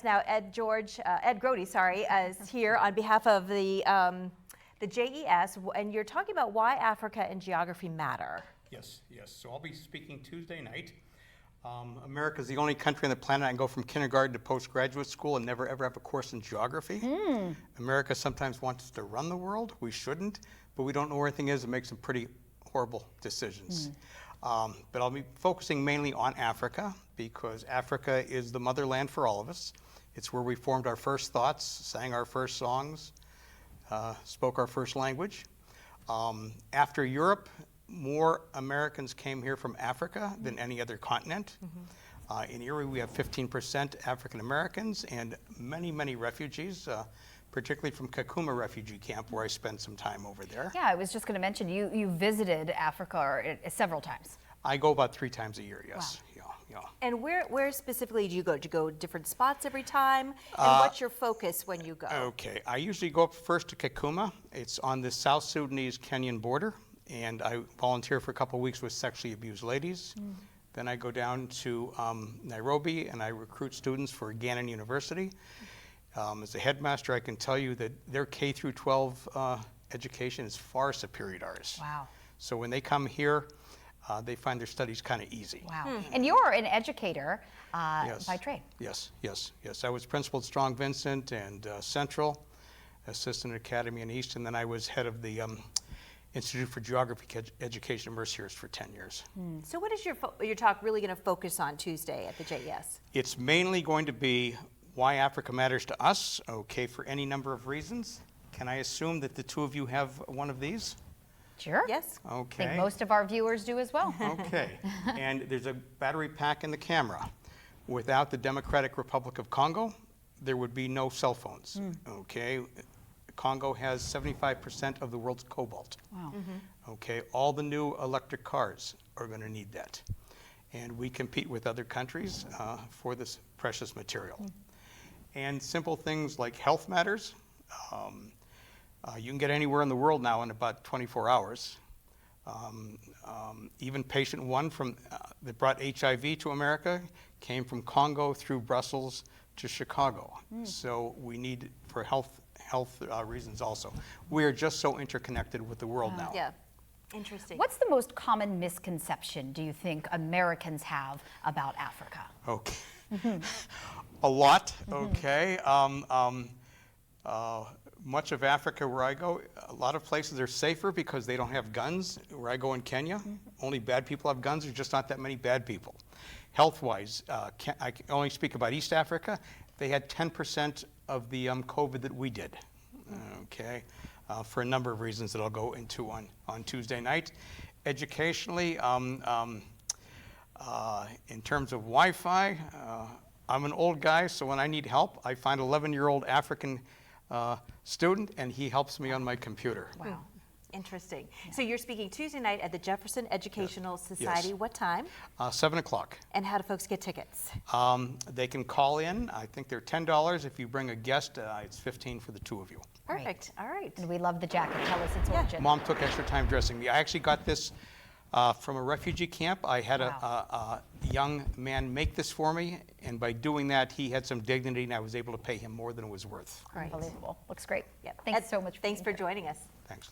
Now, Ed Grode, sorry, is here on behalf of the JES, and you're talking about why Africa and geography matter. Yes. So I'll be speaking Tuesday night. America is the only country on the planet I can go from kindergarten to postgraduate school and never ever have a course in geography. America sometimes wants us to run the world. We shouldn't, but we don't know where everything is and make some pretty horrible decisions. But I'll be focusing mainly on Africa because Africa is the motherland for all of us. It's where we formed our first thoughts, sang our first songs, spoke our first language. After Europe, more Americans came here from Africa than any other continent. In Erie, we have 15% African Americans and many, many refugees, particularly from Kakuma refugee camp, where I spent some time over there. Yeah, I was just going to mention, you visited Africa several times. I go about 3 times a year, yes. Wow. Yeah. And where specifically do you go? Do you go different spots every time? And what's your focus when you go? Okay, I usually go up first to Kakuma. It's on the South Sudanese-Kenyan border, and I volunteer for a couple of weeks with sexually abused ladies. Then I go down to Nairobi, and I recruit students for Gannon University. As a headmaster, I can tell you that their K through 12 education is far superior to ours. Wow. So when they come here, they find their studies kind of easy. Wow. And you're an educator Yes. by trade. Yes. I was principal at Strong Vincent and Central, assistant at Academy and East, and then I was head of the Institute for Geography Education at Mercyhurst for 10 years. So what is your talk really going to focus on Tuesday at the JES? It's mainly going to be why Africa matters to us, okay, for any number of reasons. Can I assume that the two of you have one of these? Sure. Yes. I Okay. think most of our viewers do as well. Okay. And there's a battery pack in the camera. Without the Democratic Republic of Congo, there would be no cell phones. Okay. Congo has 75% of the world's cobalt. Wow. Okay. All the new electric cars are going to need that. And we compete with other countries for this precious material. And simple things like health matters. You can get anywhere in the world now in about 24 hours. Even patient one that brought HIV to America came from Congo through Brussels to Chicago. So we need for health reasons also. We are just so interconnected with the world now. Yeah. Interesting. What's the most common misconception do you think Americans have about Africa? Okay. A lot, okay. Much of Africa where I go, a lot of places are safer because they don't have guns. Where I go in Kenya, only bad people have guns. There's just not that many bad people. Health-wise, I can only speak about East Africa. They had 10% of the COVID that we did, okay, for a number of reasons that I'll go into on Tuesday night. Educationally, in terms of Wi-Fi, I'm an old guy, so when I need help, I find an 11-year-old African student, and he helps me on my computer. Wow. Interesting. So you're speaking Tuesday night at the Jefferson Educational Society. Yes. What time? 7 o'clock. And how do folks get tickets? They can call in. I think they're $10. If you bring a guest, it's $15 for the two of you. Perfect. All right. And we love the jacket. Tell us its origin. Mom took extra time dressing me. I actually got this from a refugee camp. I had a young man make this for me, and by doing that, he had some dignity, and I was able to pay him more than it was worth. Great. Unbelievable. Looks great. Yep. Thanks so much. Thanks for joining us. Thanks.